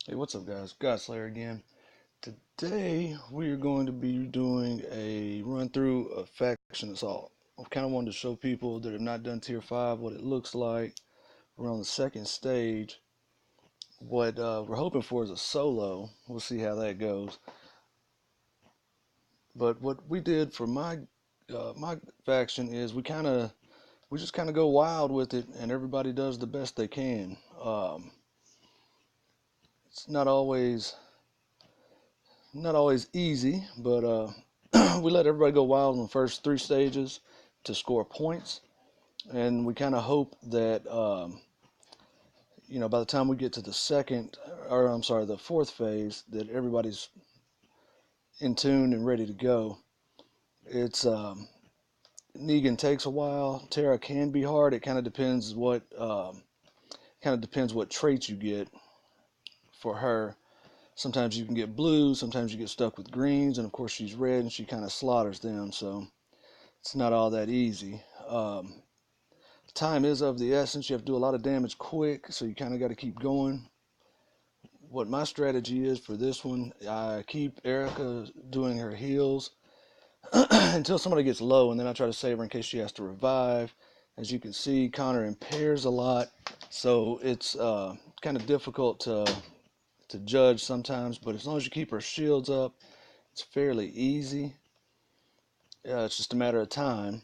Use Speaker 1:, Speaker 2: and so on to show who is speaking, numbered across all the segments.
Speaker 1: Hey, what's up, guys? Godslayer again. Today we are going to be doing a run through of Faction Assault. I kind of wanted to show people that have not done Tier 5 what it looks like. We're on the second stage. What we're hoping for is a solo. We'll see how that goes. But what we did for my faction is we just kind of go wild with it, and everybody does the best they can. It's not always easy, but we let everybody go wild in the first three stages to score points, and we kind of hope that by the time we get to the fourth phase, that everybody's in tune and ready to go. It's Negan takes a while. Tara can be hard. It kind of depends what traits you get for her. Sometimes you can get blues, sometimes you get stuck with greens, and of course she's red and she kind of slaughters them, so it's not all that easy. Time is of the essence. You have to do a lot of damage quick, so you kind of got to keep going. What my strategy is for this one, I keep Erica doing her heals until somebody gets low, and then I try to save her in case she has to revive. As you can see, Connor impairs a lot, so it's kind of difficult to judge sometimes, but as long as you keep her shields up, it's fairly easy. It's just a matter of time.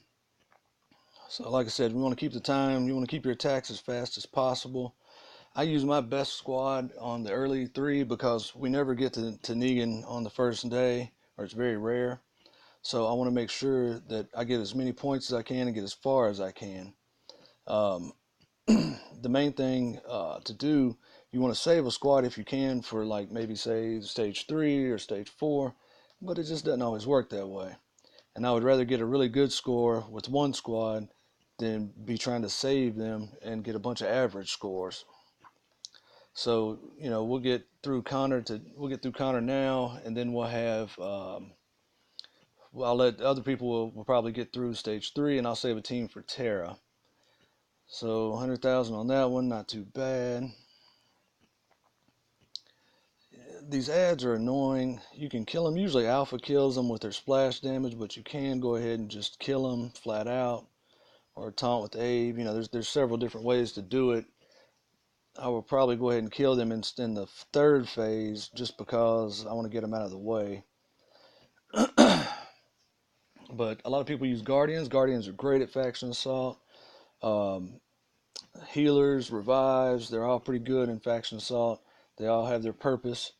Speaker 1: So like I said, we want to keep the time. You want to keep your attacks as fast as possible. I use my best squad on the early three because we never get to Negan on the first day, or it's very rare. So I want to make sure that I get as many points as I can and get as far as I can. Um, the main thing to do, you want to save a squad if you can for, like, maybe say stage 3 or stage 4, but it just doesn't always work that way. And I would rather get a really good score with one squad than be trying to save them and get a bunch of average scores. So we'll get through Connor now, and then we'll have well, I'll let other people will probably get through stage 3, and I'll save a team for Tara. So 100,000 on that one, not too bad. These ads are annoying. You can kill them. Usually Alpha kills them with their splash damage, but you can go ahead and just kill them flat out, or taunt with Abe. There's several different ways to do it. I will probably go ahead and kill them in the third phase just because I want to get them out of the way. But a lot of people use Guardians. Guardians are great at Faction Assault. Um, Healers, Revives, they're all pretty good in Faction Assault. They all have their purpose.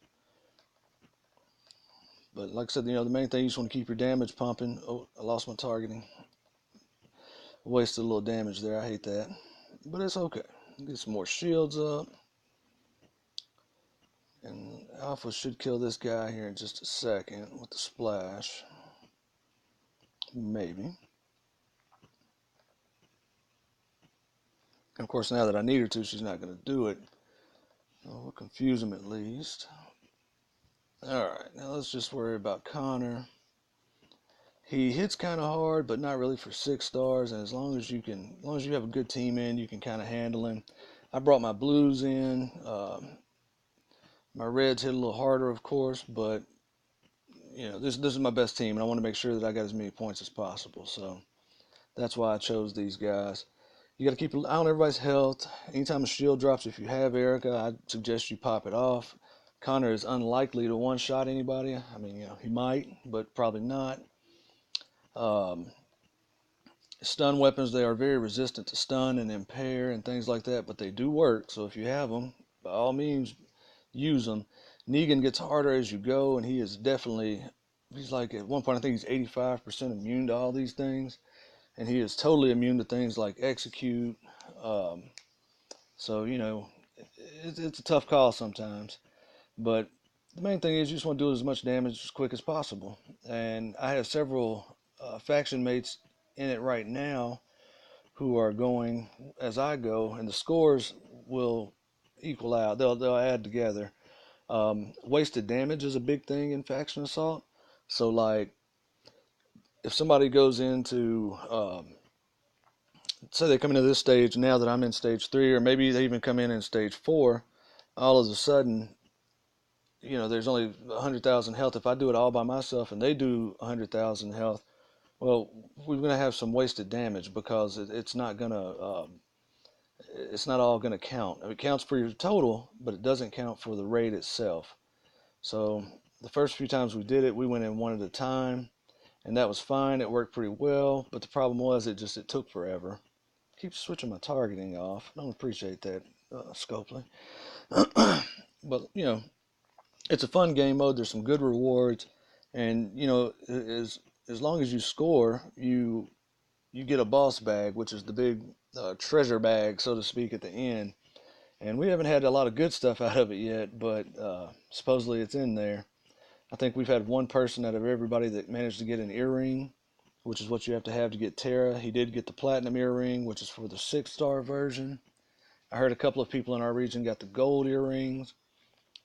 Speaker 1: But like I said, the main thing, you just want to keep your damage pumping. Oh, I lost my targeting. Wasted a little damage there. I hate that. But it's okay. Get some more shields up. And Alpha should kill this guy here in just a second with the splash. Maybe. And of course, now that I need her to, she's not going to do it. We'll confuse him at least. Alright, now let's just worry about Connor. He hits kind of hard, but not really for 6 stars. And as long as you have a good team in, you can kind of handle him. I brought my blues in. My reds hit a little harder, of course, but this is my best team, and I want to make sure that I got as many points as possible. So that's why I chose these guys. You got to keep an eye on everybody's health. Anytime a shield drops, if you have Erica, I suggest you pop it off. Connor is unlikely to one-shot anybody. I mean, he might, but probably not. Stun weapons, they are very resistant to stun and impair and things like that, but they do work. So if you have them, by all means, use them. Negan gets harder as you go, and he's like, at one point, I think he's 85% immune to all these things, and he is totally immune to things like execute. So, it's a tough call sometimes, but the main thing is you just want to do as much damage as quick as possible. And I have several faction mates in it right now who are going as I go, and the scores will equal out. They'll add together. Wasted damage is a big thing in Faction Assault. So, like, if somebody goes into, say they come into this stage now that I'm in stage 3, or maybe they even come in stage 4, all of a sudden there's only 100,000 health. If I do it all by myself and they do 100,000 health, well, we're going to have some wasted damage because it's not going to, it's not all going to count. It counts for your total, but it doesn't count for the raid itself. So the first few times we did it, we went in one at a time, and that was fine. It worked pretty well, but the problem was it took forever. Keep switching my targeting off. I don't appreciate that, Scopely. But it's a fun game mode. There's some good rewards, and as long as you score, you get a boss bag, which is the big treasure bag, so to speak, at the end. And we haven't had a lot of good stuff out of it yet, but supposedly it's in there. I think we've had one person out of everybody that managed to get an earring, which is what you have to get Terra. He did get the platinum earring, which is for the 6-star version. I heard a couple of people in our region got the gold earrings.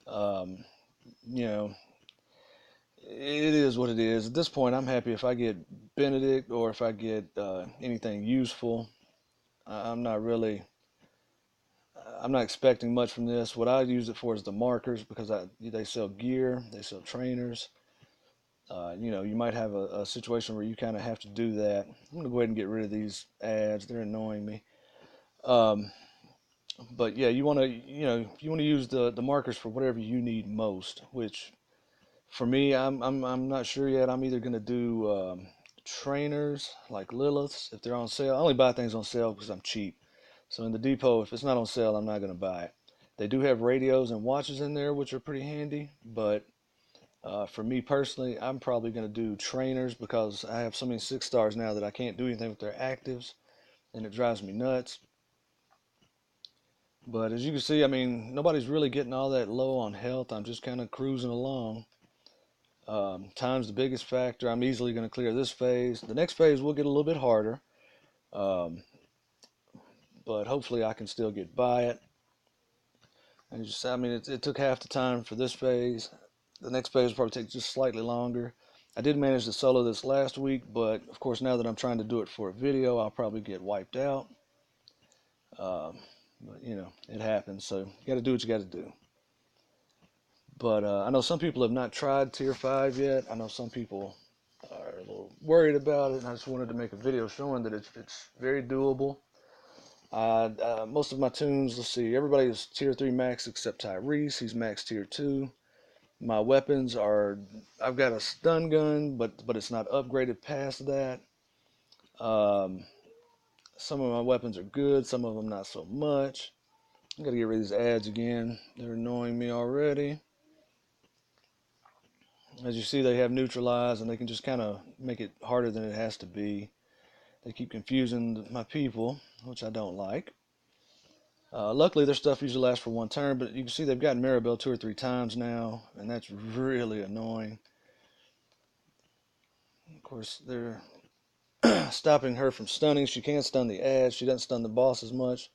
Speaker 1: You know, it is what it is. At this point, I'm happy if I get Benedict or if I get anything useful. I'm not really, I'm not expecting much from this. What I use it for is the markers because they sell gear, they sell trainers. You might have a situation where you kind of have to do that. I'm gonna go ahead and get rid of these ads. They're annoying me. But yeah, you want to use the markers for whatever you need most. Which, for me, I'm not sure yet. I'm either gonna do trainers like Lilith's if they're on sale. I only buy things on sale because I'm cheap. So in the depot, if it's not on sale, I'm not gonna buy it. They do have radios and watches in there, which are pretty handy. But for me personally, I'm probably gonna do trainers because I have so many 6-stars now that I can't do anything with their actives, and it drives me nuts. But as you can see, I mean, nobody's really getting all that low on health. I'm just kind of cruising along. Time's the biggest factor. I'm easily going to clear this phase. The next phase will get a little bit harder, um, but hopefully I can still get by it. And I mean, it took half the time for this phase. The next phase will probably take just slightly longer. I did manage to solo this last week, but of course now that I'm trying to do it for a video, I'll probably get wiped out. But it happens. So you got to do what you got to do. But I know some people have not tried Tier 5 yet. I know some people are a little worried about it, and I just wanted to make a video showing that it's very doable. Most of my tunes, let's see, everybody is Tier 3 max except Tyrese. He's max Tier 2. My weapons are, I've got a stun gun, but it's not upgraded past that. Some of my weapons are good, some of them not so much. I gotta get rid of these ads again. They're annoying me already. As you see, they have neutralized, and they can just kind of make it harder than it has to be. They keep confusing my people, which I don't like. Luckily, their stuff usually lasts for one turn, but you can see they've gotten Maribel 2 or 3 times now, and that's really annoying. Of course, they're stopping her from stunning. She can't stun the ads. She doesn't stun the boss as much.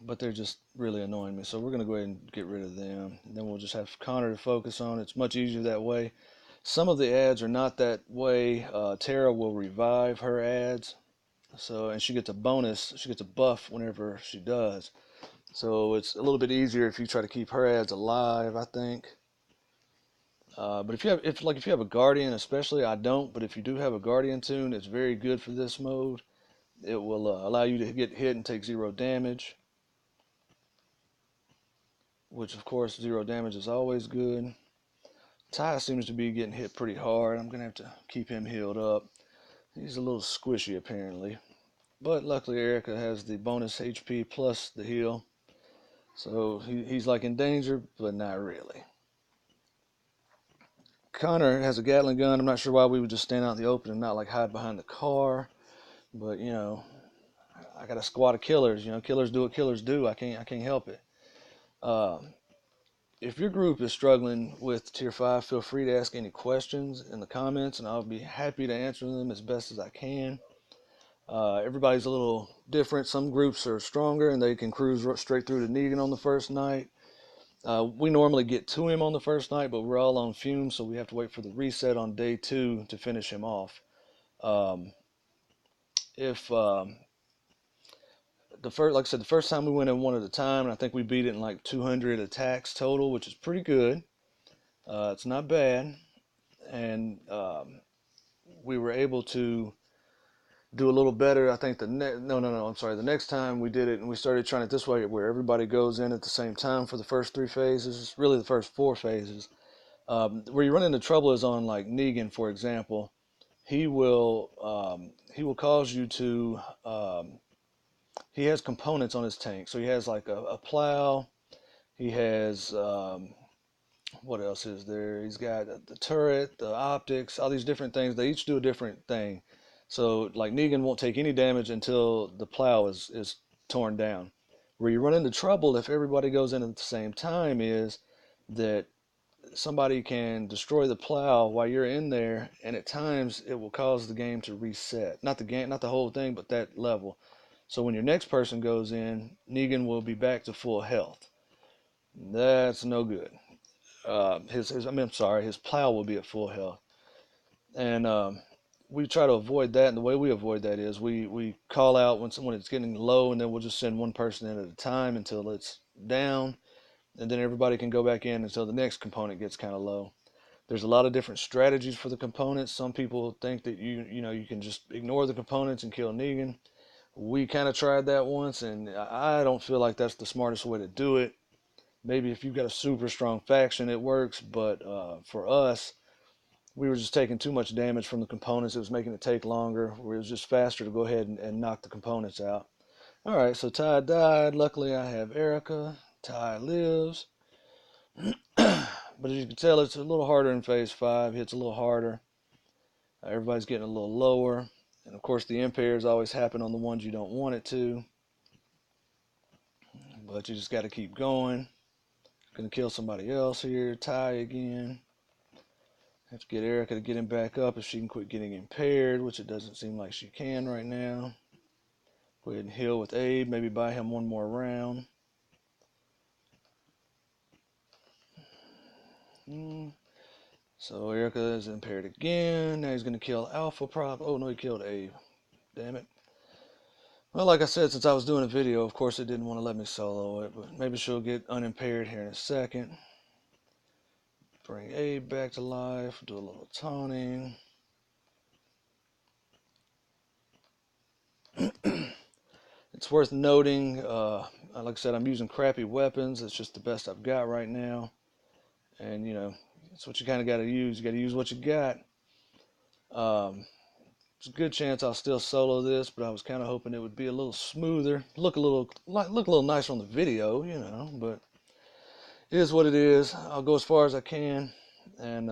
Speaker 1: But they're just really annoying me. So we're going to go ahead and get rid of them. And then we'll just have Connor to focus on. It's much easier that way. Some of the ads are not that way. Terra will revive her ads. And she gets a bonus. She gets a buff whenever she does. So it's a little bit easier if you try to keep her ads alive, I think. But if you have a Guardian, especially, I don't. But if you do have a Guardian tune, it's very good for this mode. It will allow you to get hit and take 0 damage. Which, of course, 0 damage is always good. Ty seems to be getting hit pretty hard. I'm going to have to keep him healed up. He's a little squishy, apparently. But luckily, Erica has the bonus HP plus the heal. So he's like in danger, but not really. Connor has a Gatling gun. I'm not sure why we would just stand out in the open and not like hide behind the car. But, I got a squad of killers. Killers do what killers do. I can't help it. If your group is struggling with Tier 5, feel free to ask any questions in the comments, and I'll be happy to answer them as best as I can. Everybody's a little different. Some groups are stronger, and they can cruise straight through to Negan on the first night. We normally get to him on the first night, but we're all on fumes, so we have to wait for the reset on day 2 to finish him off. If like I said, the first time we went in one at a time, and I think we beat it in like 200 attacks total, which is pretty good. It's not bad, and we were able to do a little better. I think I'm sorry. The next time we did it, and we started trying it this way, where everybody goes in at the same time for the first 3 phases. Really, the first 4 phases. Where you run into trouble is on like Negan, for example. He will cause you to. He has components on his tank, so he has like a plow. He has what else is there? He's got the turret, the optics, all these different things. They each do a different thing. So like Negan won't take any damage until the plow is torn down. Where you run into trouble if everybody goes in at the same time is that somebody can destroy the plow while you're in there, and at times it will cause the game to reset. Not the game, not the whole thing, but that level. So when your next person goes in, Negan will be back to full health. That's no good. His plow will be at full health, and we try to avoid that. And the way we avoid that is we call out when it's getting low, and then we'll just send one person in at a time until it's down, and then everybody can go back in until the next component gets kind of low. There's a lot of different strategies for the components. Some people think that you can just ignore the components and kill Negan. We kind of tried that once, and I don't feel like that's the smartest way to do it. Maybe if you've got a super strong faction, it works, but for us, we were just taking too much damage from the components. It was making it take longer. It was just faster to go ahead and knock the components out. All right, so Ty died. Luckily, I have Erica. Ty lives. But as you can tell, it's a little harder in phase 5. Hits a little harder. Everybody's getting a little lower. And of course, the impairs always happen on the ones you don't want it to. But you just got to keep going. Gonna kill somebody else here. Ty again. Have to get Erica to get him back up if she can quit getting impaired, which it doesn't seem like she can right now. Go ahead and heal with Abe. Maybe buy him one more round. So Erica is impaired again. Now he's gonna kill Alpha Prop. Oh no, he killed Abe. Damn it. Well, like I said, since I was doing a video, of course it didn't want to let me solo it, but maybe she'll get unimpaired here in a second. Bring Abe back to life, do a little taunting. It's worth noting, like I said, I'm using crappy weapons. It's just the best I've got right now. And, that's what you kind of got to use. You got to use what you got. There's a good chance I'll still solo this, but I was kind of hoping it would be a little smoother, look a little nicer on the video, but it is what it is. I'll go as far as I can, and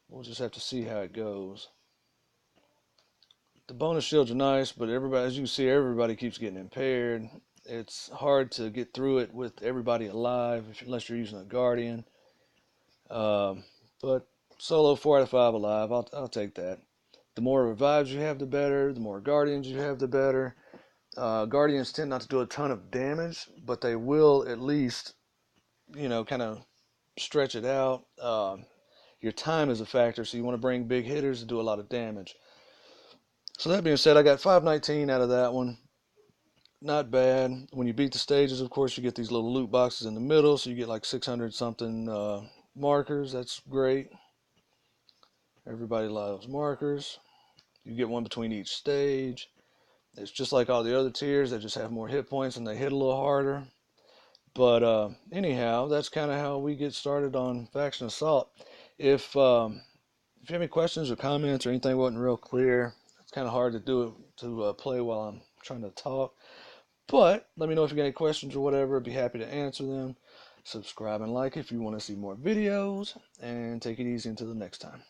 Speaker 1: we'll just have to see how it goes. The bonus shields are nice, but everybody, as you can see, everybody keeps getting impaired. It's hard to get through it with everybody alive unless you're using a Guardian. But solo 4 out of 5 alive, I'll take that. The more revives you have, the better. The more Guardians you have, the better. Guardians tend not to do a ton of damage, but they will at least, kind of stretch it out. Your time is a factor, so you want to bring big hitters to do a lot of damage. So that being said, I got 519 out of that one. Not bad. When you beat the stages, of course, you get these little loot boxes in the middle, so you get like 600 something markers. That's great. Everybody loves markers. You get one between each stage. It's just like all the other tiers. They just have more hit points and they hit a little harder. But anyhow, that's kind of how we get started on Faction Assault. If you have any questions or comments or anything wasn't real clear, it's kind of hard to do it to play while I'm trying to talk. But let me know if you got any questions or whatever. I'd be happy to answer them. Subscribe and like if you want to see more videos. And take it easy until the next time.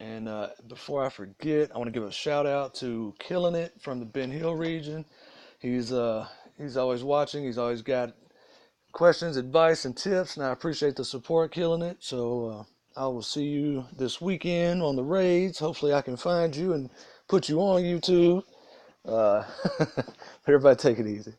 Speaker 1: And before I forget, I want to give a shout out to Killing It from the Ben Hill region. He's always watching. He's always got questions, advice, and tips, and I appreciate the support, Killing It. So I will see you this weekend on the raids. Hopefully I can find you and put you on YouTube. Everybody take it easy.